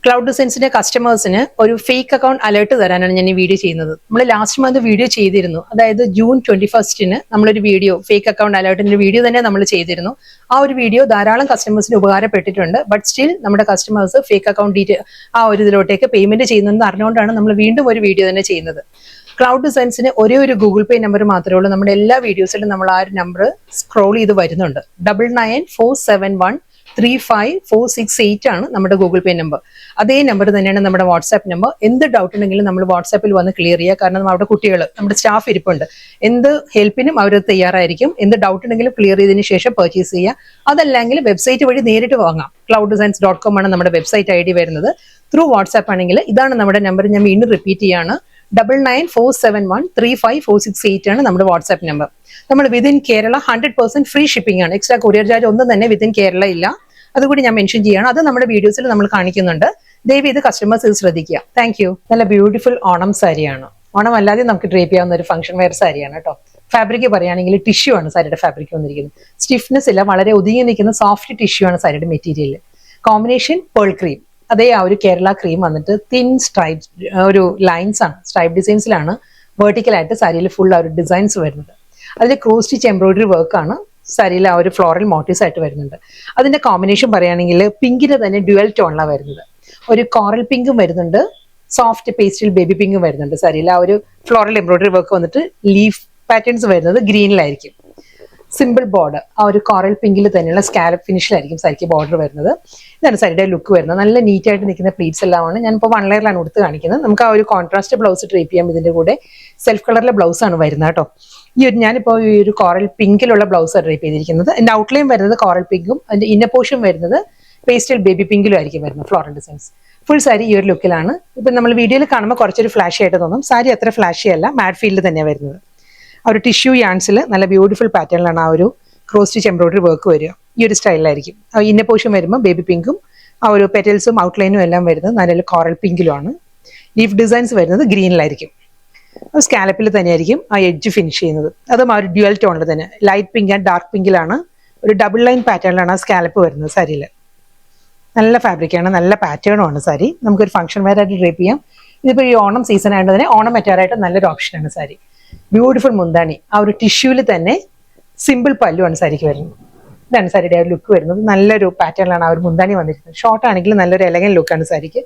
Cloud ഡിസൈൻസിന്റെ കസ്റ്റമേഴ്സിന് ഒരു fake account alert തരാനാണ് ഞാൻ ഈ വീഡിയോ ചെയ്യുന്നത്. നമ്മൾ ലാസ്റ്റ് മന്ത് വീഡിയോ ചെയ്തിരുന്നു, അതായത് ജൂൺ 21 നമ്മളൊരു വീഡിയോ ഫേക്ക് അക്കൗണ്ട് അലേർട്ടിന്റെ വീഡിയോ തന്നെ നമ്മൾ ചെയ്തിരുന്നു. ആ ഒരു വീഡിയോ ധാരാളം കസ്റ്റമേഴ്സിന് ഉപകാരപ്പെട്ടിട്ടുണ്ട്. ബട്ട് സ്റ്റിൽ നമ്മുടെ കസ്റ്റമേഴ്സ് ഫേക്ക് അക്കൗണ്ട് ഡീറ്റെയിൽ ആ ഒരു ഇതിലോട്ടേക്ക് പേയ്മെന്റ് ചെയ്യുന്നതെന്ന് അറിഞ്ഞുകൊണ്ടാണ് നമ്മൾ വീണ്ടും ഒരു വീഡിയോ തന്നെ ചെയ്യുന്നത്. ക്ലൗഡ് ഡിസൈൻസിന് ഒരേ ഒരു ഗൂഗിൾ പേ നമ്പർ മാത്രമേ ഉള്ളൂ. നമ്മുടെ എല്ലാ വീഡിയോസിലും നമ്മൾ ആ ഒരു നമ്പർ സ്ക്രോൾ ചെയ്ത് വരുന്നുണ്ട്. 9947135468 ആണ് നമ്മുടെ ഗൂഗിൾ പേ നമ്പർ. അതേ നമ്പർ തന്നെയാണ് നമ്മുടെ വാട്സാപ്പ് നമ്പർ. എന്ത് ഡൗട്ട് ഉണ്ടെങ്കിലും നമ്മൾ വാട്സാപ്പിൽ വന്ന് ക്ലിയർ ചെയ്യുക. കാരണം അവിടെ കുട്ടികൾ, നമ്മുടെ സ്റ്റാഫ് ഇരിപ്പുണ്ട്. എന്ത് ഹെൽപ്പിനും അവർ തയ്യാറായിരിക്കും. എന്ത് ഡൗട്ട് ഉണ്ടെങ്കിലും ക്ലിയർ ചെയ്തതിനു ശേഷം പർച്ചേസ് ചെയ്യുക. അതല്ലെങ്കിൽ വെബ്സൈറ്റ് വഴി നേരിട്ട് വാങ്ങാം. clouddesigns.com ആണ് നമ്മുടെ വെബ്സൈറ്റ് ID വരുന്നത്. ത്രൂ വാട്സാപ്പ് ആണെങ്കിൽ ഇതാണ് നമ്മുടെ നമ്പർ. ഞാൻ വീണ്ടും റിപ്പീറ്റ് ചെയ്യാണ്. 9947135468 ആണ് നമ്മുടെ വാട്സാപ്പ് നമ്പർ. നമ്മൾ വിതിൻ കേരള 100% ഫ്രീ ഷിപ്പിംഗ് ആണ്. എക്സ്ട്രാ കൊറിയർ ചാർജ് ഒന്നും തന്നെ വിതിൻ കേരള ഇല്ല. അതുകൂടി ഞാൻ മെൻഷൻ ചെയ്യാണ്. അത് നമ്മുടെ വീഡിയോസിൽ നമ്മൾ കാണിക്കുന്നുണ്ട്. ദയവ് ഇത് കസ്റ്റമേഴ്സ് ഇത് ശ്രദ്ധിക്കുക. Thank you. നല്ല ബ്യൂട്ടിഫുൾ ഓണം സാരിയാണ്. ഓണം അല്ലാതെ നമുക്ക് ഡ്രേപ്പ് ചെയ്യാവുന്ന ഒരു ഫംഗ്ഷൻ വെയർ സാരിയാണ് കേട്ടോ. ഫാബ്രിക് പറയുകയാണെങ്കിൽ ടിഷ്യൂ ആണ് സാരിയുടെ ഫാബ്രിക് വന്നിരിക്കുന്നത്. സ്റ്റിഫ്നെസ് ഇല്ല, വളരെ ഒതുങ്ങി നിൽക്കുന്ന സോഫ്റ്റ് ടിഷ്യൂ ആണ് സാരിയുടെ മെറ്റീരിയൽ. Combination pearl cream. അതേ ആ ഒരു കേരള ക്രീം വന്നിട്ട് തിൻ സ്ട്രൈപ്പ് ഒരു ലൈൻസ് ആണ്, സ്ട്രൈപ്പ് ഡിസൈൻസിലാണ് വെർട്ടിക്കലായിട്ട് സാരിയിൽ ഫുൾ ആ ഒരു ഡിസൈൻസ് വരുന്നത്. അതിൽ ക്രോസ് സ്റ്റിച്ച് എംബ്രോയിഡറി വർക്കാണ് സാരിയിൽ ആ ഒരു ഫ്ലോറൽ മോട്ടീവ്സ് ആയിട്ട് വരുന്നുണ്ട്. അതിന്റെ കോമ്പിനേഷൻ പറയുകയാണെങ്കിൽ പിങ്കിന് തന്നെ ഡ്യുവൽ ടോണിലാണ് വരുന്നത്. ഒരു കോറൽ പിങ്കും വരുന്നുണ്ട്, സോഫ്റ്റ് പേസ്റ്റൽ ബേബി പിങ്കും വരുന്നുണ്ട്. സാരിയിൽ ആ ഒരു ഫ്ലോറൽ എംബ്രോയിഡറി വർക്ക് വന്നിട്ട് ലീഫ് പാറ്റേൺസ് വരുന്നത് ഗ്രീനിലായിരിക്കും. സിമ്പിൾ ബോർഡർ ആ ഒരു കോറൽ പിങ്കിൽ തന്നെയുള്ള സ്കാലപ്പ് ഫിനിഷിലായിരിക്കും സാരിക്ക് ബോർഡർ വരുന്നത്. ഇതാണ് സാരിയുടെ ലുക്ക് വരുന്നത്. നല്ല നീറ്റായിട്ട് നിൽക്കുന്ന പ്ലീറ്റ്സ് എല്ലാമാണ്. ഞാനിപ്പോൾ 1 ലെയറിലാണ് കൊടുത്ത് കാണിക്കുന്നത്. നമുക്ക് ആ ഒരു കോൺട്രാസ്റ്റ് ബ്ലൗസ് ഡ്രേപ്പ് ചെയ്യാം. ഇതിന്റെ കൂടെ സെൽഫ് കളറിലെ ബ്ലൗസ് ആണ് വരുന്നത് കേട്ടോ. ഞാനിപ്പോൾ ഈ ഒരു കോറൽ പിങ്കിലുള്ള ബ്ലൗസ് ഡ്രേപ്പ് ചെയ്തിരിക്കുന്നത്. അതിന്റെ ഔട്ട്ലൈൻ വരുന്നത് കോറൽ പിങ്കും അതിന്റെ ഇന്നർ പോർഷൻ വരുന്നത് പേസ്റ്റൽ ബേബി പിങ്കിലും ആയിരിക്കും വരുന്നത്. ഫ്ലോറൽ ഡിസൈൻസ് ഫുൾ സാരി ഈ ഒരു ലുക്കിലാണ്. ഇപ്പം നമ്മൾ വീഡിയോയിൽ കാണുമ്പോൾ കുറച്ചൊരു ഫ്ലാഷി ആയിട്ട് തോന്നും. സാരി അത്ര ഫ്ലാഷി അല്ല, മാറ്റ് ഫീൽഡ് തന്നെയാണ് വരുന്നത്. ആ ഒരു ടിഷ്യൂ യാൻസിൽ നല്ല ബ്യൂട്ടിഫുൾ പാറ്റേണിലാണ് ആ ഒരു ക്രോസ് സ്റ്റിച്ച് എംബ്രോയിഡറി വർക്ക് വരിക. ഈ ഒരു സ്റ്റൈലിലായിരിക്കും. ഇന്നർ പോർഷൻ വരുമ്പോൾ ബേബി പിങ്കും ആ ഒരു പെറ്റൽസും ഔട്ട്ലൈനും എല്ലാം വരുന്നത് നല്ലൊരു കോറൽ പിങ്കിലുമാണ്. ലീഫ് ഡിസൈൻസ് വരുന്നത് ഗ്രീനിലായിരിക്കും. സ്കാലപ്പിൽ തന്നെയായിരിക്കും ആ എഡ്ജ് ഫിനിഷ് ചെയ്യുന്നത്. അതും ആ ഒരു ഡ്യുവൽ ടോണിൽ തന്നെ ലൈറ്റ് പിങ്ക് ആൻഡ് ഡാർക്ക് പിങ്കിലാണ്. ഒരു ഡബിൾ ലൈൻ പാറ്റേണിലാണ് ആ സ്കാലപ്പ് വരുന്നത് സാരിയിൽ. നല്ല ഫാബ്രിക്കാണ്, നല്ല പാറ്റേണും ആണ് സാരി. നമുക്കൊരു ഫംഗ്ഷൻ വെയർ ആയിട്ട് ഡ്രേപ്പ് ചെയ്യാം. ഇതിപ്പോൾ ഈ ഓണം സീസൺ ആയിട്ട് തന്നെ ഓണം മെറ്റാറായിട്ട് നല്ലൊരു ഓപ്ഷനാണ് സാരി. ബ്യൂട്ടിഫുൾ മുന്താണി ആ ഒരു ടിഷ്യൂവിൽ തന്നെ സിമ്പിൾ പല്ലുവാണ് സാരിക്ക് വരുന്നത്. ഇതാണ് സാരിയുടെ ആ ഒരു ലുക്ക് വരുന്നത്. നല്ലൊരു പാറ്റേണിലാണ് ആ ഒരു മുന്താണി വന്നിരിക്കുന്നത്. ഷോർട്ട് ആണെങ്കിൽ നല്ലൊരു എലഗൻ ലുക്കാണ് സാരിക്ക്.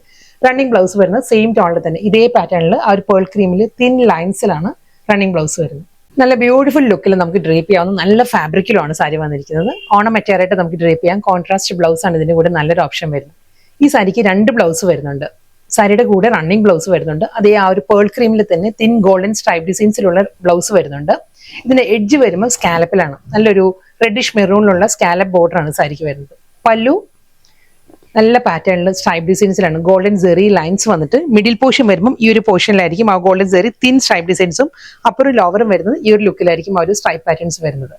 റണ്ണിങ് ബ്ലൗസ് വരുന്നത് സെയിം ടോണിൽ തന്നെ ഇതേ പാറ്റേണിൽ ആ ഒരു പേൾ ക്രീമിൽ തിൻ ലൈൻസിലാണ് റണ്ണിങ് ബ്ലൗസ് വരുന്നത്. നല്ല ബ്യൂട്ടിഫുൾ ലുക്കിൽ നമുക്ക് ഡ്രേപ്പ് ചെയ്യാവുന്ന നല്ല ഫാബ്രിക്കിലുമാണ് സാരി വന്നിരിക്കുന്നത്. ഓണം മെറ്റീരിയലായിട്ട് നമുക്ക് ഡ്രേപ്പ് ചെയ്യാം. കോൺട്രാസ്റ്റ് ബ്ലൗസ് ആണ് ഇതിന്റെ കൂടെ നല്ലൊരു ഓപ്ഷൻ വരുന്നത്. ഈ സാരിക്ക് 2 ബ്ലൗസ് വരുന്നുണ്ട്. സാരിയുടെ കൂടെ റണ്ണിങ് ബ്ലൗസ് വരുന്നുണ്ട്. അതേ ആ ഒരു പേൾ ക്രീമിൽ തന്നെ തിൻ ഗോൾഡൻ സ്ട്രൈപ്പ് ഡിസൈൻസിലുള്ള ബ്ലൗസ് വരുന്നുണ്ട്. ഇതിന്റെ എഡ്ജ് വരുമ്പോൾ സ്കാലപ്പിലാണ്. നല്ലൊരു റെഡിഷ് മെറൂണിലുള്ള സ്കാലപ്പ് ബോർഡർ ആണ് സാരിക്ക് വരുന്നത്. പല്ലു നല്ല പാറ്റേണിൽ സ്ട്രൈപ്പ് ഡിസൈൻസിലാണ് ഗോൾഡൻ സെറി ലൈൻസ് വന്നിട്ട് മിഡിൽ പോർഷൻ വരുമ്പോൾ ഈ ഒരു പോർഷനിലായിരിക്കും ആ ഗോൾഡൻ സെറി തിൻ സ്ട്രൈപ്പ് ഡിസൈൻസും അപ്പുറം ലോവറും വരുന്നത്. ഈ ഒരു ലുക്കിലായിരിക്കും ആ ഒരു സ്ട്രൈപ്പ് പാറ്റേൺസ് വരുന്നത്.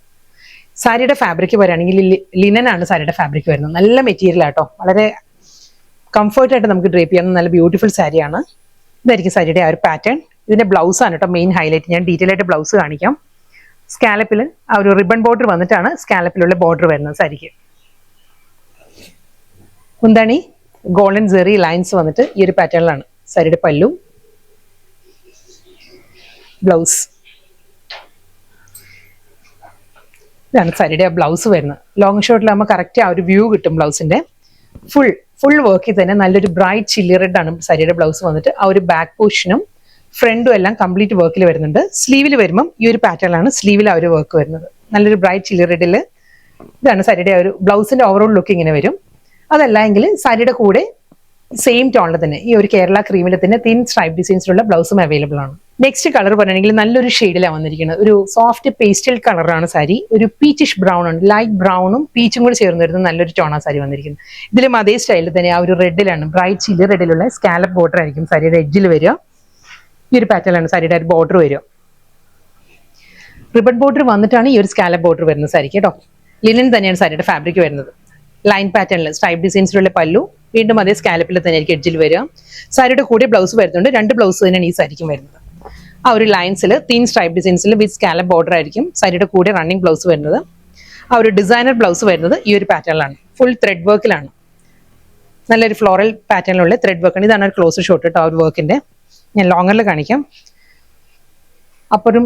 സാരിയുടെ ഫാബ്രിക് പറയുകയാണെങ്കിൽ ലിനൻ ആണ് സാരിയുടെ ഫാബ്രിക് വരുന്നത്. നല്ല മെറ്റീരിയൽ ആട്ടോ, വളരെ കംഫർട്ടായിട്ട് നമുക്ക് ഡ്രേപ്പ് ചെയ്യാവുന്ന നല്ല ബ്യൂട്ടിഫുൾ സാരിയാണ്. ഇതായിരിക്കും സാരിയുടെ ആ ഒരു പാറ്റേൺ. ഇതിന്റെ ബ്ലൗസ് ആണ് കേട്ടോ മെയിൻ ഹൈലൈറ്റ്. ഞാൻ ഡീറ്റെയിൽ ആയിട്ട് ബ്ലൗസ് കാണിക്കാം. സ്കാലപ്പിൽ ആ ഒരു റിബൺ ബോർഡർ വന്നിട്ടാണ് സ്കാലപ്പിലുള്ള ബോർഡർ വരുന്നത് സാരിക്ക്. മുന്താണി ഗോൾഡൻ സെറി ലൈൻസ് വന്നിട്ട് ഈ ഒരു പാറ്റേണിലാണ് സാരിയുടെ പല്ലു. ബ്ലൗസ് ഇതാണ് സാരിയുടെ ബ്ലൗസ് വരുന്നത്. ലോങ് ഷോട്ടിലാകുമ്പോൾ കറക്റ്റ് ആ ഒരു വ്യൂ കിട്ടും ബ്ലൗസിന്റെ. ഫുൾ വർക്കിൽ തന്നെ നല്ലൊരു ബ്രൈറ്റ് ചില്ലി റെഡ് ആണ് സാരിയുടെ ബ്ലൗസ് വന്നിട്ട്. ആ ഒരു ബാക്ക് പോർഷനും ഫ്രണ്ടും എല്ലാം കംപ്ലീറ്റ് വർക്കിൽ വരുന്നുണ്ട്. സ്ലീവിൽ വരുമ്പം ഈ ഒരു പാറ്റേണിലാണ് സ്ലീവിൽ ആ ഒരു വർക്ക് വരുന്നത്. നല്ലൊരു ബ്രൈറ്റ് ചില്ലി റെഡിൽ ഇതാണ് സാരിയുടെ ആ ഒരു ബ്ലൗസിന്റെ ഓവറോൾ ലുക്ക് ഇങ്ങനെ വരും. അതല്ല എങ്കിൽ സാരിയുടെ കൂടെ സെയിം ടോണിൽ തന്നെ ഈ ഒരു കേരള ക്രീമിൽ തന്നെ തിൻ സ്ട്രൈപ്പ് ഡിസൈൻസിലുള്ള ബ്ലൗസും അവൈലബിൾ ആണ്. നെക്സ്റ്റ് കളർ പറയുകയാണെങ്കിൽ നല്ലൊരു ഷെയ്ഡിലാണ് വന്നിരിക്കുന്നത്. ഒരു സോഫ്റ്റ് പേസ്റ്റൽ കളറാണ് സാരി. ഒരു പീച്ചിഷ് ബ്രൗൺ ഉണ്ട്, ലൈറ്റ് ബ്രൗണും പീച്ചും കൂടി ചേർന്ന് വരുന്ന നല്ലൊരു ടോണാണ് സാരി വന്നിരിക്കുന്നത്. ഇതിലും അതേ സ്റ്റൈലിൽ തന്നെ ആ ഒരു റെഡിലാണ് ബ്രൈറ്റ് ചില്ലി റെഡിലുള്ള സ്കാലപ്പ് ബോർഡർ ആയിരിക്കും സാരിയുടെ എഡ്ജിൽ വരിക. ഈ ഒരു പാറ്റേണിലാണ് സാരിയുടെ ഒരു ബോർഡർ വരിക. റിബൺ ബോർഡർ വന്നിട്ടാണ് ഈ ഒരു സ്കാലപ്പ് ബോർഡർ വരുന്നത് സാരിക്ക് കേട്ടോ. ലിനൻ തന്നെയാണ് സാരിയുടെ ഫാബ്രിക് വരുന്നത്. ലൈൻ പാറ്റേണിൽ സ്ട്രൈപ്പ് ഡിസൈൻസിലുള്ള പല്ലു, വീണ്ടും അതേ സ്കാലപ്പിൽ തന്നെ ആയിരിക്കും എഡ്ജിൽ വരിക. സാരിയുടെ കൂടെ ബ്ലൗസ് വരുന്നുണ്ട്. 2 ബ്ലൗസ് തന്നെയാണ് ഈ സാരിക്കും വരുന്നത്. ആ ഒരു ലൈൻസിൽ തിൻ സ്ട്രൈപ്പ് ഡിസൈൻസിൽ വിത്ത് സ്കാലപ്പ് ബോർഡർ ആയിരിക്കും സാരിയുടെ കൂടെ റണ്ണിങ് ബ്ലൗസ് വരുന്നത്. ആ ഒരു ഡിസൈനർ ബ്ലൗസ് വരുന്നത് ഈ ഒരു പാറ്റേണിലാണ്. ഫുൾ ത്രെഡ് വർക്കിലാണ്. നല്ലൊരു ഫ്ലോറൽ പാറ്റേണിലുള്ള ത്രെഡ് വർക്കാണ്. ഇതാണ് ഒരു ക്ലോസ് ഷോട്ട് കേട്ടോ ആ ഒരു വർക്കിന്റെ. ഞാൻ ലോങ്ങറിൽ കാണിക്കാം. അപ്പറും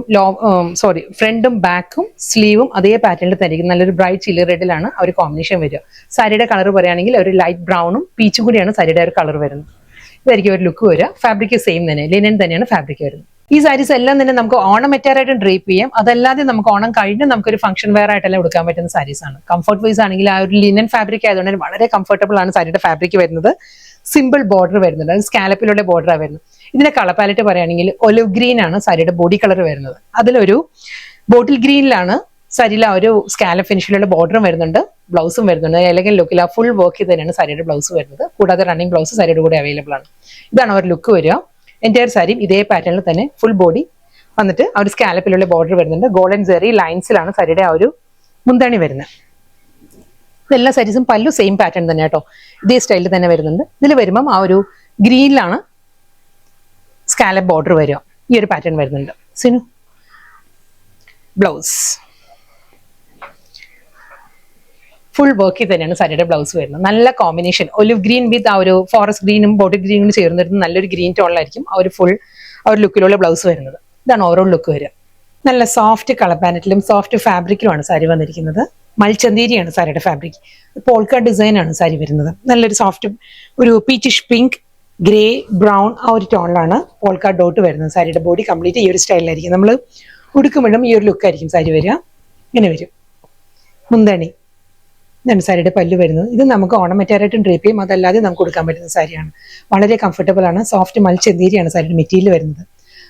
ഫ്രണ്ടും ബാക്കും സ്ലീവും അതേ പാറ്റേണിൽ തന്നെ ഇരിക്കും. നല്ലൊരു ബ്രൈറ്റ് ചില്ലി റെഡിലാണ് ആ ഒരു കോമ്പിനേഷൻ വരിക. സാരിയുടെ കളർ പറയുകയാണെങ്കിൽ ഒരു ലൈറ്റ് ബ്രൗണും പീച്ചും കൂടിയാണ് സാരിയുടെ ഒരു കളർ വരുന്നത്. ഇതായിരിക്കും ഒരു ലുക്ക് വരിക. ഫാബ്രിക് സെയിം തന്നെ, ലിനൻ തന്നെയാണ് ഫാബ്രിക് വരുന്നത്. ഈ സാരീസ് എല്ലാം തന്നെ നമുക്ക് ഓണം മെറ്റാറായിട്ടും ഡ്രേപ്പ് ചെയ്യാം. അതല്ലാതെ നമുക്ക് ഓണം കഴിഞ്ഞ് നമുക്കൊരു ഫംഗ്ഷൻ വെയർ ആയിട്ടെല്ലാം എടുക്കാൻ പറ്റുന്ന സാരീസ് ആണ്. കംഫർട്ട് വൈസ് ആണെങ്കിൽ ആ ഒരു ലിനൻ ഫാബ്രിക് ആയതുകൊണ്ട് വളരെ കംഫർട്ടബിൾ ആണ് സാരിയുടെ ഫാബ്രിക് വരുന്നത്. സിമ്പിൾ ബോർഡർ വരുന്നുണ്ട്, അത് സ്കാലപ്പിലുള്ള ബോർഡറാണ് വരുന്നത്. ഇതിന്റെ കളർ പാലറ്റ് പറയുകയാണെങ്കിൽ ഒലിവ് ഗ്രീൻ ആണ് സാരിയുടെ ബോഡി കളർ വരുന്നത്. അതിലൊരു ബോട്ടിൽ ഗ്രീനിലാണ് സാരിയിൽ ആ ഒരു സ്കാലപ്പ് ഫിനിഷിലുള്ള ബോർഡറും വരുന്നുണ്ട്, ബ്ലൗസും വരുന്നുണ്ട്. എലഗൻ ലുക്കിൽ ആ ഫുൾ വർക്ക് തന്നെയാണ് സാരിയുടെ ബ്ലൗസ് വരുന്നത്. കൂടാതെ റണ്ണിങ് ബ്ലൗസ് സാരിയുടെ കൂടെ അവൈലബിൾ ആണ്. ഇതാണ് ഒരു ലുക്ക് വരിക. എൻറ്റയർ സാരിയും ഇതേ പാറ്റേണിൽ തന്നെ ഫുൾ ബോഡി വന്നിട്ട് ആ ഒരു സ്കാലപ്പിലുള്ള ബോർഡർ വരുന്നുണ്ട്. ഗോൾഡൻ ജെറി ലൈൻസിലാണ് സാരിയുടെ ആ ഒരു മുന്താണി വരുന്നത്. ഇതെല്ലാ സാരീസും പല്ലു സെയിം പാറ്റേൺ തന്നെ കേട്ടോ, ഇതേ സ്റ്റൈലിൽ തന്നെ വരുന്നുണ്ട്. ഇതിൽ വരുമ്പം ആ ഒരു ഗ്രീനിലാണ് സ്കാലപ്പ് ബോർഡർ വരിക. ഈ ഒരു പാറ്റേൺ വരുന്നുണ്ട്. സിനു ബ്ലൗസ് ഫുൾ വർക്കിൽ തന്നെയാണ് സാരിയുടെ ബ്ലൗസ് വരുന്നത്. നല്ല കോമ്പിനേഷൻ ഒലിവ് ഗ്രീൻ വിത്ത് ആ ഒരു ഫോറസ്റ്റ് ഗ്രീനും ബോട്ടിൽ ഗ്രീനും ചേർന്നിരുന്ന നല്ലൊരു ഗ്രീൻ ടോണിലായിരിക്കും ആ ഒരു ഫുൾ ആ ഒരു ലുക്കിലുള്ള ബ്ലൗസ് വരുന്നത്. ഇതാണ് ഓവറോൾ ലുക്ക് വരിക. നല്ല സോഫ്റ്റ് കളർ പാനറ്റിലും സോഫ്റ്റ് ഫാബ്രിക്കിലുമാണ് സാരി വന്നിരിക്കുന്നത്. മൽച്ചന്തേരിയാണ് സാരിയുടെ ഫാബ്രിക്. പോൾക്ക ഡിസൈൻ ആണ് സാരി വരുന്നത്. നല്ലൊരു സോഫ്റ്റ് ഒരു പീച്ചിഷ് പിങ്ക് ഗ്രേ ബ്രൗൺ ആ ഒരു ടോണിലാണ് പോൾക്ക ഡോട്ട് വരുന്നത്. സാരിയുടെ ബോഡി കംപ്ലീറ്റ് ഈ ഒരു സ്റ്റൈലിലായിരിക്കും. നമ്മൾ ഉടുക്കുമ്പോഴും ഈ ഒരു ലുക്കായിരിക്കും സാരി വരിക. ഇങ്ങനെ വരും. മുന്തണി ഇതാണ് സാരിയുടെ പല്ലു വരുന്നത്. ഇത് നമുക്ക് ഓർണമെന്റായിട്ടും ഡ്രേപ്പ് ചെയ്യും, അതല്ലാതെ നമുക്ക് കൊടുക്കാൻ പറ്റുന്ന സാരിയാണ്. വളരെ കംഫർട്ടബിൾ ആണ്. സോഫ്റ്റ് മൽച്ചന്തേരിയാണ് സാരിയുടെ മെറ്റീരിയൽ വരുന്നത്.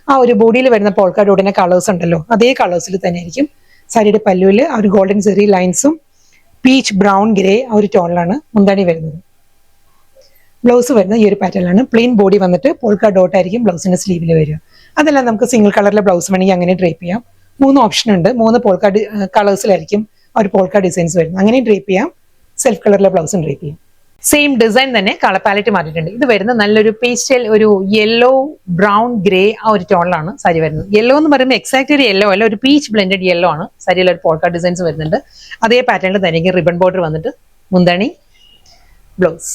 ആ ഒരു ബോഡിയിൽ വരുന്ന പോൾക്ക ഡോട്ടിന്റെ കളേഴ്സ് ഉണ്ടല്ലോ, അതേ കളേഴ്സിൽ തന്നെ ആയിരിക്കും സാരിയുടെ പല്ലുവിൽ ആ ഒരു ഗോൾഡൻ ജെറി ലൈൻസും പീച്ച് ബ്രൗൺ ഗ്രേ ആ ഒരു ടോണിലാണ് മുന്താണി വരുന്നത്. ബ്ലൗസ് വരുന്നത് ഈ ഒരു പാറ്റേണിലാണ്. പ്ലെയിൻ ബോഡി വന്നിട്ട് പോൾക്ക ഡോട്ട് ആയിരിക്കും ബ്ലൗസിന്റെ സ്ലീവിൽ വരിക. അതെല്ലാം നമുക്ക് സിംഗിൾ കളറിലെ ബ്ലൗസ് വേണമെങ്കിൽ അങ്ങനെ ഡ്രേപ്പ് ചെയ്യാം. 3 ഓപ്ഷൻ ഉണ്ട്. 3 പോൾക്ക കളേഴ്സിലായിരിക്കും ആ ഒരു പോൾക്ക ഡിസൈൻസ് വരുന്നത്. അങ്ങനെ ഡ്രേപ്പ് ചെയ്യാം. സെൽഫ് കളറിലെ ബ്ലൗസും ഡ്രേപ്പ് ചെയ്യാം. സെയിം ഡിസൈൻ തന്നെ കളർ പാലറ്റ് മാറിയിട്ടുണ്ട്. ഇത് വരുന്ന നല്ലൊരു പേസ്റ്റൽ ഒരു യെല്ലോ ബ്രൗൺ ഗ്രേ ആ ഒരു ടോണിലാണ് സാരി വരുന്നത്. യെല്ലോ എന്ന് പറയുമ്പോൾ എക്സാക്ട് ഒരു യെല്ലോ അല്ല, ഒരു പീച്ച് ബ്ലെൻഡഡ് യെല്ലോ ആണ്. സാരിയിൽ ഒരു പോൾക്ക ഡിസൈൻസ് വരുന്നുണ്ട്. അതേ പാറ്റേണിൽ തന്നെ റിബൺ ബോർഡർ വന്നിട്ട് മുന്താണി blouse.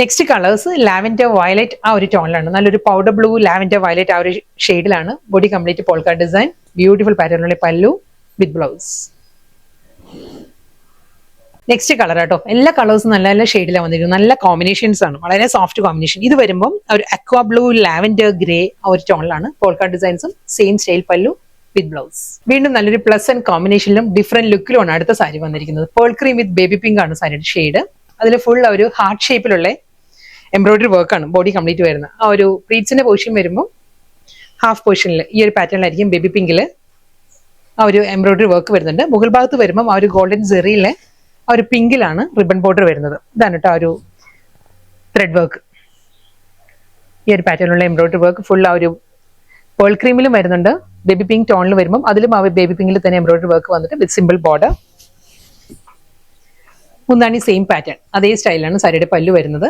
Next colours lavender violet ആ ഒരു ടോണിലാണ്. നല്ലൊരു പൗഡർ ബ്ലൂ ലാവൻഡർ വയലറ്റ് ആ ഒരു ഷെയ്ഡിലാണ്. Body complete polka design, beautiful പാറ്റേണിലുള്ള pallu with blouse. Next colour കേട്ടോ, എല്ലാ കളേഴ്സും നല്ല നല്ല ഷെയ്ഡിലാണ് വന്നിരിക്കുന്നത്. നല്ല കോമ്പിനേഷൻസ് ആണ്, വളരെ സോഫ്റ്റ് കോമ്പിനേഷൻ. ഇത് വരുമ്പോൾ ഒരു അക്വാ ബ്ലൂ ലാവൻഡർ ഗ്രേ ആ ഒരു ടോണിലാണ് പോൾക്ക ഡിസൈൻസും സെയിം സ്റ്റൈൽ പല്ലു വിത്ത് ബ്ലൗസ്. വീണ്ടും നല്ലൊരു പ്ലസ് ആൻഡ് കോമ്പിനേഷനിലും ഡിഫറെന്റ് ലുക്കിലുമാണ് അടുത്ത സാരി വന്നിരിക്കുന്നത്. പേൾ ക്രീം വിത്ത് ബേബി പിങ്ക് ആണ് സാരിയുടെ ഷെയ്ഡ്. അതിൽ ഫുൾ ഒരു ഹാർട്ട് ഷേപ്പിലുള്ള എംബ്രോയിഡറി വർക്കാണ് ബോഡി കംപ്ലീറ്റ് വരുന്നത്. ആ ഒരു പ്ലീറ്റ്സിന്റെ പൊസിഷൻ വരുമ്പോൾ ഹാഫ് പൊസിഷനിൽ ഈ ഒരു പാറ്റേണിലായിരിക്കും ബേബി പിങ്കില് ആ ഒരു എംബ്രോയിഡറി വർക്ക് വരുന്നുണ്ട്. മുകൾ ഭാഗത്ത് വരുമ്പോൾ ആ ഒരു ഗോൾഡൻ ജെറിയിലെ ആ ഒരു പിങ്കിലാണ് റിബൺ ബോർഡർ വരുന്നത്. ഇതാണ് കേട്ടോ ആ ഒരു ത്രെഡ് വർക്ക്. ഈ ഒരു പാറ്റേണിലുള്ള എംബ്രോയിഡറി വർക്ക് ഫുൾ ആ ഒരു പേൾ ക്രീമിലും വരുന്നുണ്ട്. ബേബി പിങ്ക് ടോണിൽ വരുമ്പോൾ അതിലും ആ ബേബി പിങ്കിൽ തന്നെ എംബ്രോയിഡറി വർക്ക് വന്നിട്ട് വിത്ത് സിമ്പിൾ ബോർഡർ. മുന്താണി സെയിം പാറ്റേൺ, അതേ സ്റ്റൈലാണ് സാരിയുടെ പല്ലു വരുന്നത്.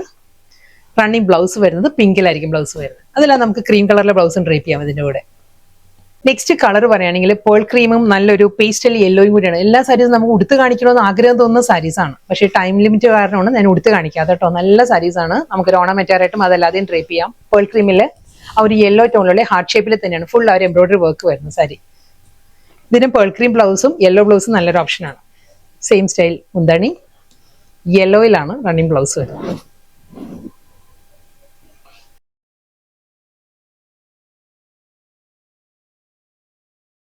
റണ്ണിങ് ബ്ലൗസ് വരുന്നത് പിങ്കിലായിരിക്കും ബ്ലൗസ് വരുന്നത്. അതെല്ലാം നമുക്ക് ക്രീം കളറിലെ ബ്ലൗസും ഡ്രേപ്പ് ചെയ്യാം ഇതിന്റെ കൂടെ. നെക്സ്റ്റ് കളർ പറയുകയാണെങ്കിൽ പേൾ ക്രീമും നല്ലൊരു പേസ്റ്റൽ യെല്ലോയും കൂടിയാണ്. എല്ലാ സാരീസും നമുക്ക് ഉടുത്ത് കാണിക്കണമെന്ന് ആഗ്രഹം തോന്നുന്ന സാരീസാണ്. പക്ഷേ ടൈം ലിമിറ്റ് കാരണമാണ് ഞാൻ ഉടുത്ത് കാണിക്കാതെ കേട്ടോ. നല്ല സാരീസാണ്, നമുക്ക് ഓർണമെന്റായിട്ടും അതല്ലാതെയും ഡ്രേപ്പ് ചെയ്യാം. പേൾ ക്രീമില് ആ ഒരു യെല്ലോ ടോണിലുള്ള ഹാർട്ട് ഷേപ്പിൽ തന്നെയാണ് ഫുൾ ആ ഒരു എംബ്രോയിഡറി വർക്ക് വരുന്നത് സാരി. ഇതിനും പേൾ ക്രീം ബ്ലൗസും യെല്ലോ ബ്ലൗസും നല്ലൊരു ഓപ്ഷനാണ്. സെയിം സ്റ്റൈൽ മുന്താണി യെല്ലോയിലാണ് റണ്ണിങ് ബ്ലൗസ് വരുന്നത്.